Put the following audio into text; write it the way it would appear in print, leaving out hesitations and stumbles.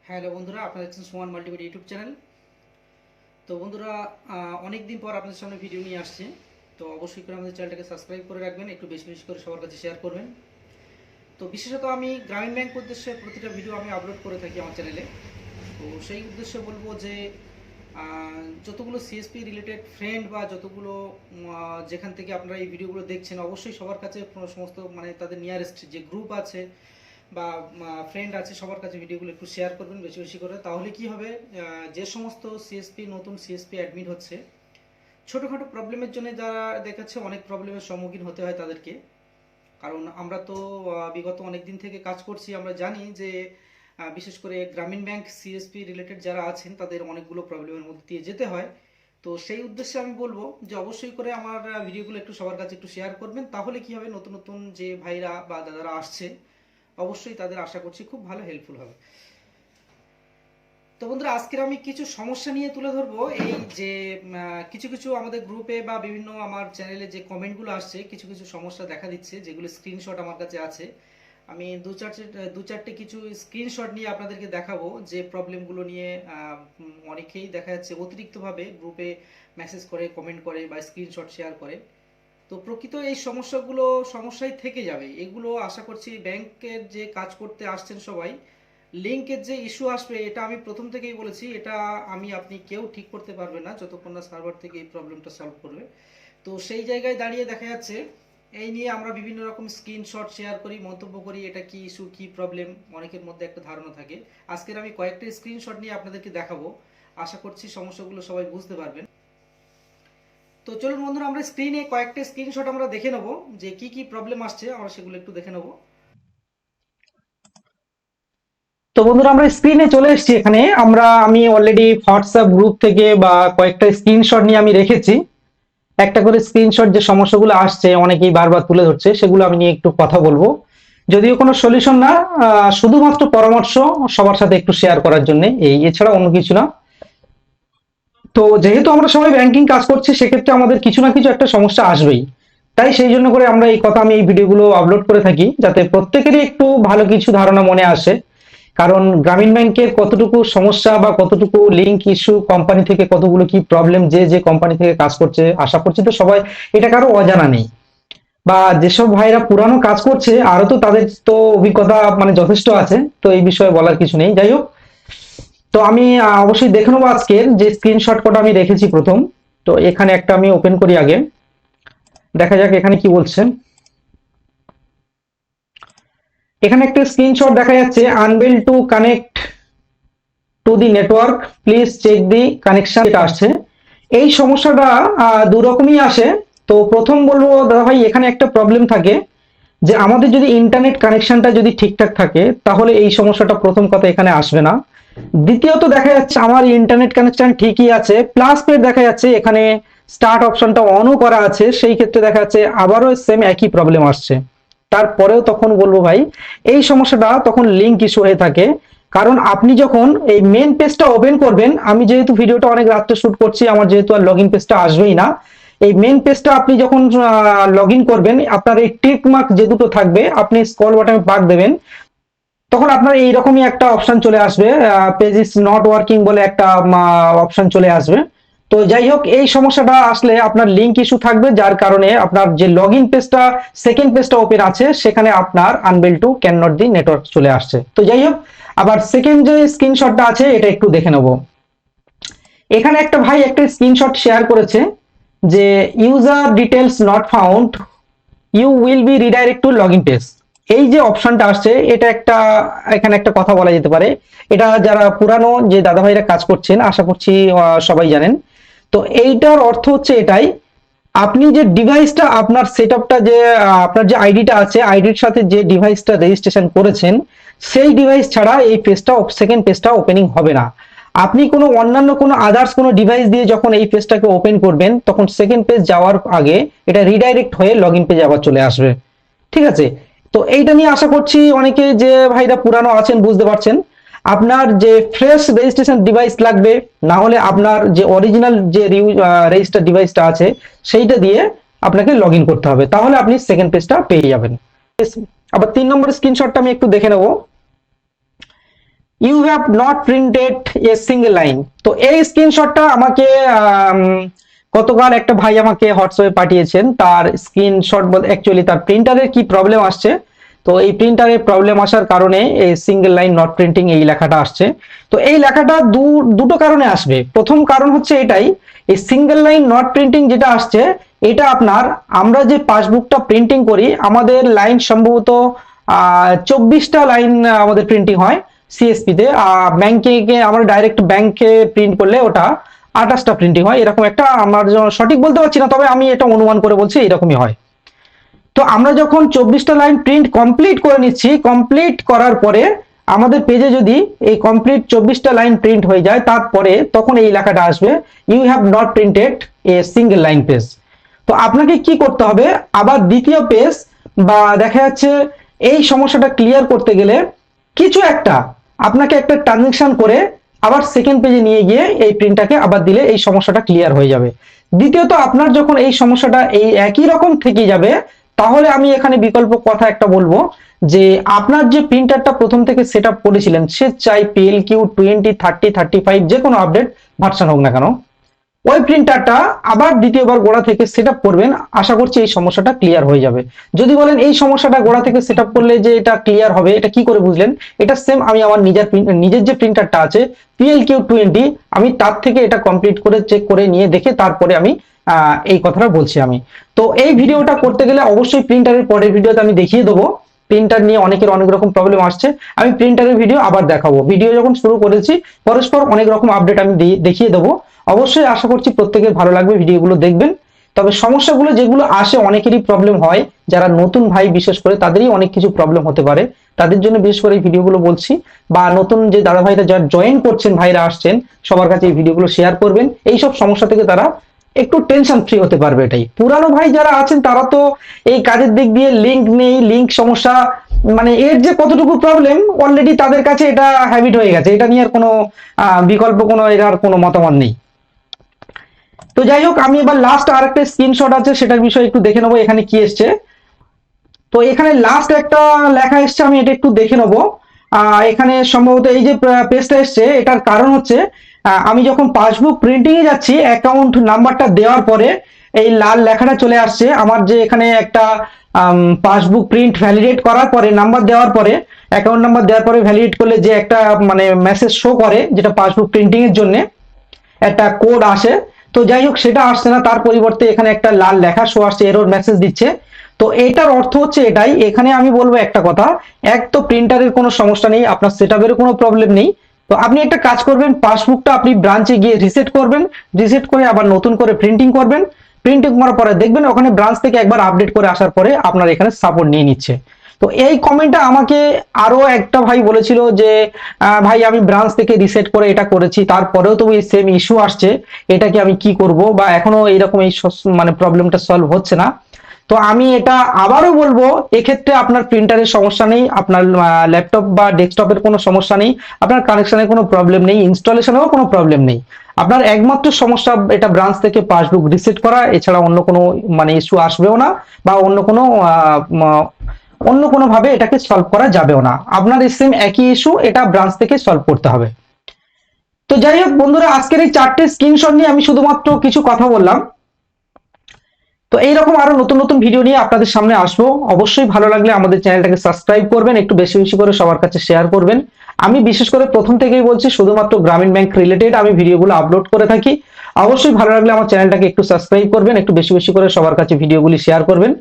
Hello বন্ধুরা, আপনারা দেখছেন সুমান মাল্টিমিডিয়া ইউটিউব চ্যানেল। তো বন্ধুরা, অনেক দিন পর আপনাদের সামনে ভিডিও নিয়ে আসছে। তো অবশ্যই করে আমাদের চ্যানেলটাকে সাবস্ক্রাইব করে রাখবেন, একটু বেশি বেশি করে সবার কাছে শেয়ার করবেন। তো বিশেষত আমি গ্রামীণ ব্যাংক উদ্দেশ্যে প্রতিটা ভিডিও আমি আপলোড করে থাকি আমার চ্যানেলে। তো সেই উদ্দেশ্যে বলবো যে যতগুলো সিএসপি রিলেটেড ফ্রেন্ড বা যতগুলো যেখান থেকে আপনারা এই ভিডিওগুলো দেখছেন, অবশ্যই সবার কাছে সমস্ত মানে তাদের নিয়ারেস্ট যে গ্রুপ আছে বা ফ্রেন্ড আছে সবার কাছে ভিডিওগুলো একটু শেয়ার করবেন বেশি বেশি করে। তাহলে কি হবে, যে সমস্ত সিএসপি নতুন সিএসপি অ্যাডমিট হচ্ছে, ছোটোখাটো প্রবলেমের জন্য যারা দেখাচ্ছে অনেক প্রবলেমের সম্মুখীন হতে হয় তাদেরকে। কারণ আমরা তো বিগত অনেক দিন থেকে কাজ করছি, আমরা জানি যে বিশেষ করে গ্রামীণ ব্যাংক সিএসপি রিলেটেড যারা আছেন তাদের অনেকগুলো প্রবলেমের মধ্যে দিয়ে যেতে হয়। তো সেই উদ্দেশ্যে আমি বলবো যে অবশ্যই করে আমার ভিডিওগুলো একটু সবার কাছে একটু শেয়ার করবেন। তাহলে কি হবে, নতুন নতুন যে ভাইরা বা দাদারা আসছে অবশ্যই তাদের আশা করছি খুব ভালো হেল্পফুল হবে। তো বন্ধুরা, আজকের আমি কিছু সমস্যা নিয়ে তুলে ধরবো। এই যে কিছু কিছু আমাদের গ্রুপে বা বিভিন্ন আমার চ্যানেলে যে কমেন্টগুলো আসছে, কিছু কিছু সমস্যা দেখা দিচ্ছে যেগুলো স্ক্রিনশট আমার কাছে আছে। আমি দু চারটে কিছু স্ক্রিনশট নিয়ে আপনাদেরকে দেখাবো যে প্রবলেমগুলো নিয়ে অনেকেই দেখা যাচ্ছে অতিরিক্তভাবে গ্রুপে মেসেজ করে, কমেন্ট করে বা স্ক্রিনশট শেয়ার করে। তো প্রকৃত এই সমস্যাগুলো সমস্যাই থেকে যাবে। এগুলো আশা করছি ব্যাংকের যে কাজ করতে আসছেন সবাই, লিঙ্কের যে ইস্যু আসবে এটা আমি প্রথম থেকেই বলেছি, এটা আপনি কেউ ঠিক করতে পারবে না যতক্ষণ না সার্ভার থেকে এই প্রবলেমটা সলভ করবে। তো সেই জায়গায় দাঁড়িয়ে দেখা যাচ্ছে এই নিয়ে আমরা বিভিন্ন রকম স্ক্রিনশট শেয়ার করি, মন্তব্য করি, এটা কি ইস্যু কি প্রবলেম, অনেকের মধ্যে একটা ধারণা থাকে। আজকের আমি কয়েকটা স্ক্রিনশট নিয়ে আপনাদেরকে দেখাবো, আশা করছি সমস্যাগুলো সবাই বুঝতে পারবেন। তো চলুন বন্ধুরা, আমরা স্ক্রিনে কয়েকটা স্ক্রিনশট আমরা দেখে নেব যে কি কি প্রবলেম আসছে, আমরা সেগুলো একটু দেখে নেব। তো বন্ধুরা, আমরা স্ক্রিনে চলে এসেছি। এখানে আমি অলরেডি হোয়াটসঅ্যাপ গ্রুপ থেকে বা কয়েকটা স্ক্রিনশট নিয়ে আমি রেখেছি। একটা করে স্ক্রিনশট যে সমস্যাগুলো আসছে অনেকেই বারবার তুলে ধরছে, সেগুলো আমি নিয়ে একটু কথা বলবো। যদিও কোনো সলিউশন না, শুধুমাত্র পরামর্শ সবার সাথে একটু শেয়ার করার জন্য, এছাড়া অন্য কিছু না। তো যেহেতু আমরা সবাই ব্যাংকিং কাজ করছি, সেক্ষেত্রে আমাদের কিছু না কিছু একটা সমস্যা আসবেই। তাই সেই জন্য করে আমি এই ভিডিওগুলো আপলোড করে থাকি, যাতে প্রত্যেকেরই একটু ভালো কিছু ধারণা মনে আসে। কারণ গ্রামীণ ব্যাংকের কতটুকু সমস্যা বা কতটুকু লিঙ্ক ইস্যু, কোম্পানি থেকে কতগুলো কি প্রবলেম, যে যে কোম্পানি থেকে কাজ করছে, আশা করছি তো সবাই এটা কারো অজানা নেই। বা যেসব ভাইরা পুরানো কাজ করছে আরো তো তাদের তো অভিজ্ঞতা মানে যথেষ্ট আছে, তো এই বিষয়ে বলার কিছু নেই। যাই হোক, তো আমি অবশ্যই দেখে নেবো আজকের যে স্ক্রিনশট কটা আমি রেখেছি প্রথম। তো এখানে একটা আমি ওপেন করি আগে, দেখা যাক এখানে কি বলছে। এখানে একটা স্ক্রিনশট দেখা যাচ্ছে, unable to connect to the network, please check the connection, এটা আসছে। এই সমস্যাটা দু রকমই আসে। তো প্রথম বলবো দাদা ভাই, এখানে একটা প্রবলেম থাকে যে আমাদের যদি ইন্টারনেট কানেকশনটা যদি ঠিকঠাক থাকে, তাহলে এই সমস্যাটা প্রথম কথা এখানে আসবে না। দ্বিতীয়ত দেখা যাচ্ছে আমার ইন্টারনেট কানেকশন ঠিকই আছে, প্লাস পেড দেখা যাচ্ছে এখানে স্টার্ট অপশনটা অনও করা আছে, সেই ক্ষেত্রে দেখা যাচ্ছে আবারও সেম একই প্রবলেম আসছে। তারপরেও তখন বলবো ভাই, এই সমস্যাটা তখন লিঙ্ক ইস্যু হয়ে থাকে। কারণ আপনি যখন এই মেন পেজটা ওপেন করবেন, আমি যেহেতু ভিডিওটা অনেক রাত্রে শুট করছি, আমার যেহেতু আর লগ ইন পেজটা আসবেই না, এই মেন পেজটা আপনি যখন লগ ইন করবেন, আপনার এই টিক মার্ক যে দুটো থাকবে, আপনি স্ক্রল বাটনে পাক দেবেন, তখন আপনার এইরকমই একটা অপশন চলে আসবে, পেজ ইজ নট ওয়ার্কিং বলে একটা অপশন চলে আসবে। তো যাই হোক, এই সমস্যাটা আসলে আপনার লিঙ্ক ইস্যু থাকবে, যার কারণে আপনার যে লগ ইন পেজটা, সেকেন্ড পেজটা ওপেন আছে, সেখানে আপনার unable to can not the network চলে আসছে। তো যাই হোক, আবার সেকেন্ড যে স্ক্রিনশটটা আছে এটা একটু দেখে নেব। এখানে একটা ভাই একটা স্ক্রিনশট শেয়ার করেছে যে user details not found, you will be redirected to login page. এই যে অপশনটা আসছে, এটা একটা এখানে একটা কথা বলা যেতে পারে। এটা যারা পুরানো যে দাদা ভাইরা কাজ করছেন, আশা করছি সবাই জানেন। তো এইটার অর্থ হচ্ছে এটাই, আপনি যে ডিভাইসটা আপনার সেটআপটা যে আপনার যে আইডিটা আছে, আইডির সাথে যে ডিভাইসটা রেজিস্ট্রেশন করেছেন, সেই ডিভাইস ছাড়া এই পেজটা সেকেন্ড পেজটা ওপেনিং হবে না। আপনি কোনো অন্যান্য কোনো আদার্স কোনো ডিভাইস দিয়ে যখন এই পেজটাকে ওপেন করবেন, তখন সেকেন্ড পেজ যাওয়ার আগে এটা রিডাইরেক্ট হয়ে লগইন পেজে আবার চলে আসবে। ঠিক আছে? তো এইটা নিয়ে আশা করছি অনেকে যে ভাইরা পুরানো আছেন বুঝতে পারছেন। আপনার যে ফ্রেশ রেজিস্ট্রেশন ডিভাইস লাগবে, না হলে আপনার যে অরিজিনাল যে রেজিস্টার ডিভাইসটা আছে সেইটা দিয়ে আপনাকে লগ ইন করতে হবে, তাহলে আপনি সেকেন্ড পেজটা পেয়ে যাবেন। আবার 3 নম্বর স্ক্রিনশটটা আমি একটু দেখে নেব। You have not printed a single line. তো এই স্ক্রিনশটটা আমাকে গতকাল একটা ভাই আমাকে হোয়াটসঅ্যাপে পাঠিয়েছেন, তার স্ক্রিনশট বলতে অ্যাকচুয়ালি তার প্রিন্টারের কি প্রবলেম আসছে। তো এই প্রিন্টারের প্রবলেম আসার কারণে এই সিঙ্গেল লাইন নট প্রিন্টিং এই লেখাটা আসছে। তো এই লেখাটা দুটো কারণে আসবে। প্রথম কারণ হচ্ছে এটাই, এই সিঙ্গেল লাইন নট প্রিন্টিং যেটা আসছে, এটা আপনার আমরা যে পাসবুকটা প্রিন্টিং করি আমাদের লাইন সম্ভবত 24টা লাইন আমাদের প্রিন্টিং হয় সিএসপি তে। ব্যাংকে আমরা ডাইরেক্ট ব্যাংকে প্রিন্ট করলে ওটা 28টা প্রিন্টিং হয়, এরকম একটা, আমার সঠিক বলতে পারছি না, তবে আমি এটা অনুমান করে বলছি এরকমই হয়। তো আমরা যখন 24টা লাইন প্রিন্ট কমপ্লিট করে নিচ্ছি, কমপ্লিট করার পরে আমাদের পেজে যদি এই কমপ্লিট 24টা লাইন প্রিন্ট হয়ে যায়, তারপরে তখন এই লেখাটা আসবে, you have not printed a single line page. তো আপনাকে কি করতে হবে, আবার দ্বিতীয় পেজ বা দেখা যাচ্ছে এই সমস্যাটা ক্লিয়ার করতে গেলে কিছু একটা আপনাকে একটা ট্রানজেকশন করে আবার সেকেন্ড পেজে নিয়ে গিয়ে এই প্রিন্টটাকে আবার দিলে এই সমস্যাটা ক্লিয়ার হয়ে যাবে। দ্বিতীয়ত আপনার যখন এই সমস্যাটা এই একই রকম থেকে যাবে, তাহলে আমি এখানে বিকল্প কথা একটা বলবো যে আপনার যে প্রিন্টারটা প্রথম থেকে সেট আপ করেছিলেন, সে চাই PLQ 20, 30, 35 যে কোনো আপডেট ভার্সন হোক না কেন, ওই প্রিন্টারটা আবার দ্বিতীয়বার গোড়া থেকে সেট আপ করবেন। আশা করছি এই সমস্যাটা ক্লিয়ার হয়ে যাবে। যদি বলেন এই সমস্যাটা গোড়া থেকে সেট আপ করলে যে এটা ক্লিয়ার হবে, এটা কি করে বুঝলেন? এটা সেম আমি আমার নিজের যে প্রিন্টারটা আছে PLQ 20, আমি তার থেকে এটা কমপ্লিট করে চেক করে নিয়ে দেখে তারপরে আমি এই কথাটা বলছি আমি। তো এই ভিডিওটা করতে গেলে অবশ্যই প্রিন্টারের পরের ভিডিওতে আমি দেখিয়ে দেবো। প্রিন্টার নিয়ে অনেকের অনেক রকম প্রবলেম আসছে, আমি প্রিন্টারের ভিডিও আবার দেখাবো। ভিডিও যখন শুরু করেছি পরস্পর অনেক রকম আপডেট আমি দেখিয়ে দেবো। অবশ্যই আশা করছি প্রত্যেকের ভালো লাগবে, ভিডিওগুলো দেখবেন। তবে সমস্যাগুলো যেগুলো আসে, অনেকেরই প্রবলেম হয়, যারা নতুন ভাই বিশেষ করে তাদেরই অনেক কিছু প্রবলেম হতে পারে, তাদের জন্য বিশেষ করে এই ভিডিওগুলো বলছি। বা নতুন যে দাদা ভাইরা যারা জয়েন করছেন, ভাইরা আসছেন, সবার কাছে এই ভিডিওগুলো শেয়ার করবেন। এইসব সমস্যা থেকে তারা একটু টেনশন ফ্রি হতে পারবে। এটাই পুরানো ভাই যারা আছেন তারা তো এই কাজের দিক দিয়ে লিঙ্ক নেই, লিঙ্ক সমস্যা, মানে এর যে কতটুকু প্রবলেম অলরেডি তাদের কাছে এটা হ্যাবিট হয়ে গেছে, এটা নিয়ে আর কোনো বিকল্প কোনো এর কোনো মতামত নেই। তো যাই হোক, আমি এবার লাস্ট আরেকটা স্ক্রিনশট আছে সেটার বিষয়ে একটু দেখে নেবো এখানে কি এসছে। তো এখানে লাস্ট একটা লেখা এসছে, আমি এটা একটু দেখে নেবো। এখানে সম্ভবত এই যে পেজটা এসছে, এটার কারণ হচ্ছে আমি যখন পাসবুক প্রিন্টিং এ যাচ্ছি, অ্যাকাউন্ট নাম্বারটা দেওয়ার পরে এই লাল লেখাটা চলে আসছে। আমার যে এখানে একটা পাসবুক প্রিন্ট ভ্যালিডেট করার পরে নাম্বার দেওয়ার পরে, অ্যাকাউন্ট নাম্বার দেওয়ার পরে ভ্যালিডেট করলে যে একটা মানে মেসেজ শো করে, যেটা পাসবুক প্রিন্টিং এর জন্য একটা কোড আসে, তো যাই হোক সেটা আসছে না, তার পরিবর্তে এখানে একটা লাল লেখা শো আসছে, এরর মেসেজ দিচ্ছে। তো এটার অর্থ হচ্ছে এটাই। এখানে আমি বলবো একটা কথা, এক তো প্রিন্টারের কোনো সমস্যা নেই, আপনার সেটআপের কোনো প্রবলেম নেই। তো আপনি একটা কাজ করবেন, পাসবুকটা আপনি ব্রাঞ্চে গিয়ে রিসেট করবেন, রিসেট করে আবার নতুন করে প্রিন্টিং করবেন। প্রিন্টিং করার পরে দেখবেন ওখানে ব্রাঞ্চ থেকে একবার আপডেট করে আসার পরে আপনার এখানে সাপোর্ট নিয়ে নিচ্ছে। তো এই কমেন্টটা আমাকে আরো একটা ভাই বলেছিল যে ভাই আমি ব্রাঞ্চ থেকে রিসেট করে এটা করেছি, তারপরেও তো এই সেম ইস্যু আসছে, এটাকে আমি কি করব, বা এখনো এইরকম এই মানে প্রবলেমটা সলভ হচ্ছে না। তো আমি এটা আবারও বলবো, এক্ষেত্রে আপনার প্রিন্টারের সমস্যা নেই, আপনার ল্যাপটপ বা ডেস্কটপের কোনো সমস্যা নেই, আপনার কানেকশনের কোনো প্রবলেম নেই, ইনস্টলেশনেও কোনো প্রবলেম নেই। আপনার একমাত্র সমস্যা এটা ব্রাঞ্চ থেকে পাসবুক রিসেট করা, এছাড়া অন্য কোনো মানে ইস্যু আসবেও না, বা অন্য কোনো ভাবে এটাকে সলভ করা যাবেও না। আপনার সেম একই ইস্যু, এটা ব্রাঞ্চ থেকে সলভ করতে হবে। তো যাই হোক বন্ধুরা, আজকের এই 4টে স্ক্রিনশট নিয়ে আমি শুধুমাত্র কিছু কথা বললাম। তো এইরকম আরো নতুন নতুন ভিডিও নিয়ে আপনাদের সামনে আসবো। অবশ্যই ভালো লাগলে আমাদের চ্যানেলটাকে সাবস্ক্রাইব করবেন, একটু বেশি বেশি করে সবার কাছে শেয়ার করবেন। আমি বিশেষ করে প্রথম থেকেই বলছি, শুধুমাত্র গ্রামীণ ব্যাংক রিলেটেড আমি ভিডিওগুলো আপলোড করে থাকি। অবশ্যই ভালো লাগলে আমার চ্যানেলটাকে একটু সাবস্ক্রাইব করবেন, একটু বেশি বেশি করে সবার কাছে ভিডিওগুলি শেয়ার করবেন।